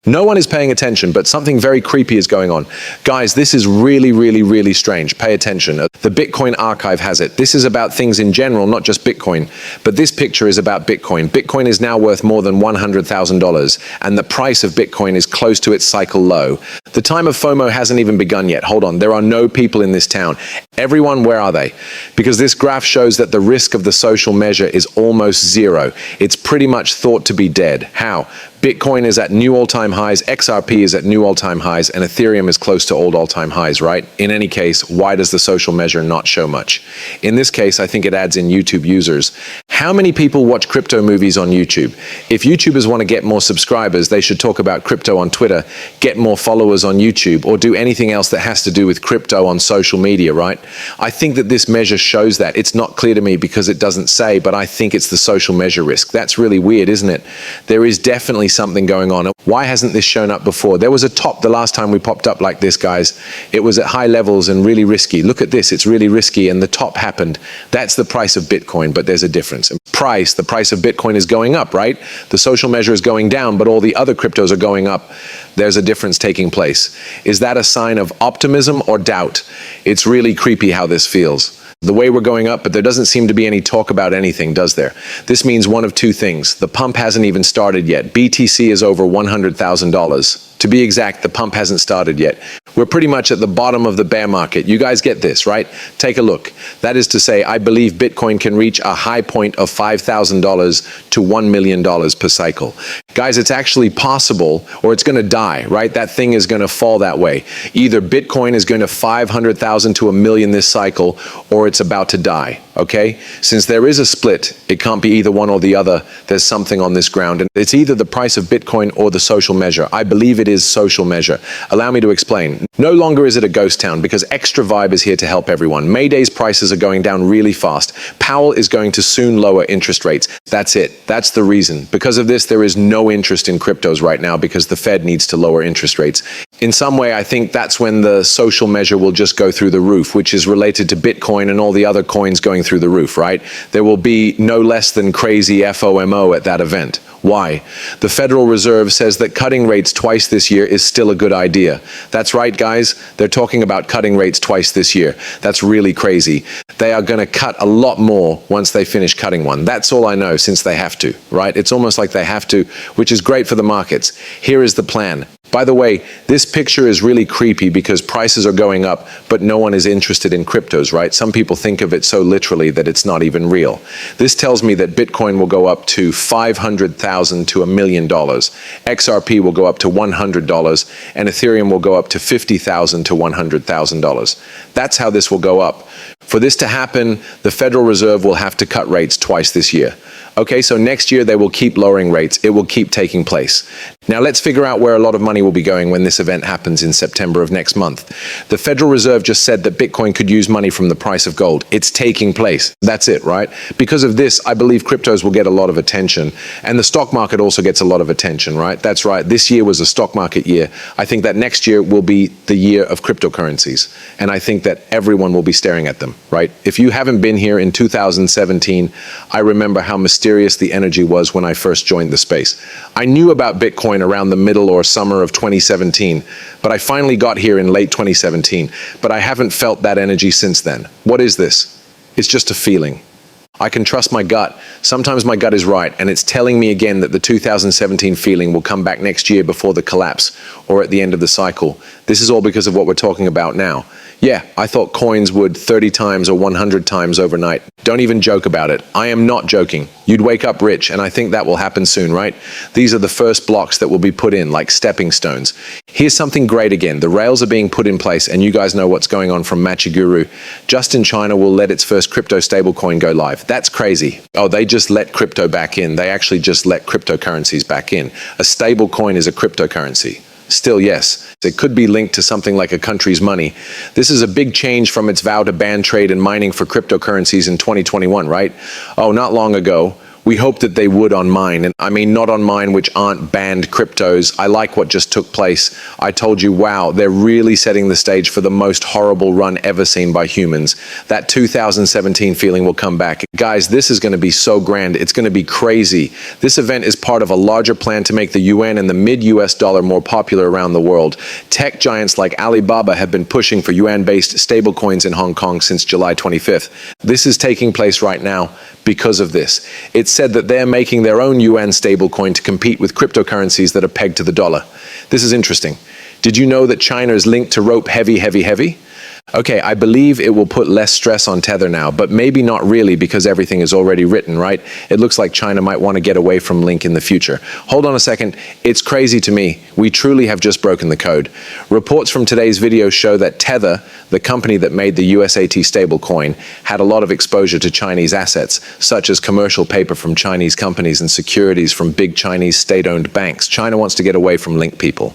No one is paying attention, but something very creepy is going on. Guys, this is really, really, really strange. Pay attention. The Bitcoin archive has it. This is about things in general, not just Bitcoin. But this picture is about Bitcoin. Bitcoin is now worth more than $100,000, and the price of Bitcoin is close to its cycle low. The time of FOMO hasn't even begun yet. Hold on. There are no people in this town. Everyone, where are they? Because this graph shows that the risk of the social measure is almost zero. It's pretty much thought to be dead. How? Bitcoin is at new all-time highs, XRP is at new all-time highs, and Ethereum is close to old all-time highs, right? In any case, why does the social measure not show much? In this case, I think it adds in YouTube users. How many people watch crypto movies on YouTube? If YouTubers want to get more subscribers, they should talk about crypto on Twitter, get more followers on YouTube, or do anything else that has to do with crypto on social media, right? I think that this measure shows that. It's not clear to me because it doesn't say, but I think it's the social measure risk. That's really weird, isn't it? There is definitely something going on. Why hasn't this shown up before? There was a top the last time we popped up like this, guys. It was at high levels and really risky. Look at this, it's really risky, and the top happened. That's the price of Bitcoin, but there's a difference. The price of Bitcoin is going up, right? The social measure is going down, but all the other cryptos are going up. There's a difference taking place. Is that a sign of optimism or doubt? It's really creepy how this feels. The way we're going up, but there doesn't seem to be any talk about anything, does there? This means one of two things. The pump hasn't even started yet. BTC is over $100,000. To be exact, the pump hasn't started yet. We're pretty much at the bottom of the bear market. You guys get this, right? Take a look. That is to say, I believe Bitcoin can reach a high point of $5,000 to $1 million per cycle. Guys, it's actually possible, or it's going to die, right? That thing is going to fall that way. Either Bitcoin is going to 500,000 to $1 million this cycle, or it's about to die, okay? Since there is a split, it can't be either one or the other. There's something on this ground, and it's either the price of Bitcoin or the social measure. I believe it is social measure. Allow me to explain. No longer is it a ghost town because Extra Vibe is here to help everyone. Mayday's prices are going down really fast. Powell is going to soon lower interest rates. That's it. That's the reason. Because of this, there is no interest in cryptos right now because the Fed needs to lower interest rates. In some way, I think that's when the social measure will just go through the roof, which is related to Bitcoin and all the other coins going through the roof, right? There will be no less than crazy FOMO at that event. Why? The Federal Reserve says that cutting rates twice this year is still a good idea. That's right, guys. They're talking about cutting rates twice this year. That's really crazy. They are going to cut a lot more once they finish cutting one. That's all I know, since they have to, right? It's almost like they have to, which is great for the markets. Here is the plan. By the way, this picture is really creepy because prices are going up, but no one is interested in cryptos, right? Some people think of it so literally that it's not even real. This tells me that Bitcoin will go up to $500,000 to $1 million. XRP will go up to $100, and Ethereum will go up to $50,000 to $100,000. That's how this will go up. For this to happen, the Federal Reserve will have to cut rates twice this year. Okay, so next year they will keep lowering rates. It will keep taking place. Now let's figure out where a lot of money will be going when this event happens in September of next month. The Federal Reserve just said that Bitcoin could use money from the price of gold. It's taking place. That's it, right? Because of this, I believe cryptos will get a lot of attention. And the stock market also gets a lot of attention, right? That's right. This year was a stock market year. I think that next year will be the year of cryptocurrencies. And I think that everyone will be staring at them, right? If you haven't been here in 2017, I remember how mysterious the energy was when I first joined the space. I knew about Bitcoin around the middle or summer of 2017, but I finally got here in late 2017, but I haven't felt that energy since then. What is this? It's just a feeling. I can trust my gut. Sometimes my gut is right, and it's telling me again that the 2017 feeling will come back next year before the collapse or at the end of the cycle. This is all because of what we're talking about now. Yeah, I thought coins would 30 times or 100 times overnight. Don't even joke about it. I am not joking. You'd wake up rich, and I think that will happen soon, right? These are the first blocks that will be put in, like stepping stones. Here's something great again. The rails are being put in place, and you guys know what's going on from Machiguru. Justin China will let its first crypto stablecoin go live. That's crazy. Oh, they just let crypto back in. They actually just let cryptocurrencies back in. A stablecoin is a cryptocurrency. Still, yes, it could be linked to something like a country's money. This is a big change from its vow to ban trade and mining for cryptocurrencies in 2021, right? Oh, not long ago, We hope that they would on mine, and I mean not on mine which aren't banned cryptos. I like what just took place. I told you, wow, they're really setting the stage for the most horrible run ever seen by humans. That 2017 feeling will come back. Guys, this is going to be so grand. It's going to be crazy. This event is part of a larger plan to make the yuan and the mid-US dollar more popular around the world. Tech giants like Alibaba have been pushing for yuan-based stablecoins in Hong Kong since July 25th. This is taking place right now because of this. It's said that they're making their own yuan stablecoin to compete with cryptocurrencies that are pegged to the dollar. This is interesting. Did you know that China is linked to rope heavy? Okay, I believe it will put less stress on Tether now, but maybe not really because everything is already written, right? It looks like China might want to get away from Link in the future. Hold on a second. It's crazy to me. We truly have just broken the code. Reports from today's video show that Tether, the company that made the USAT stablecoin, had a lot of exposure to Chinese assets, such as commercial paper from Chinese companies and securities from big Chinese state-owned banks. China wants to get away from Link, people.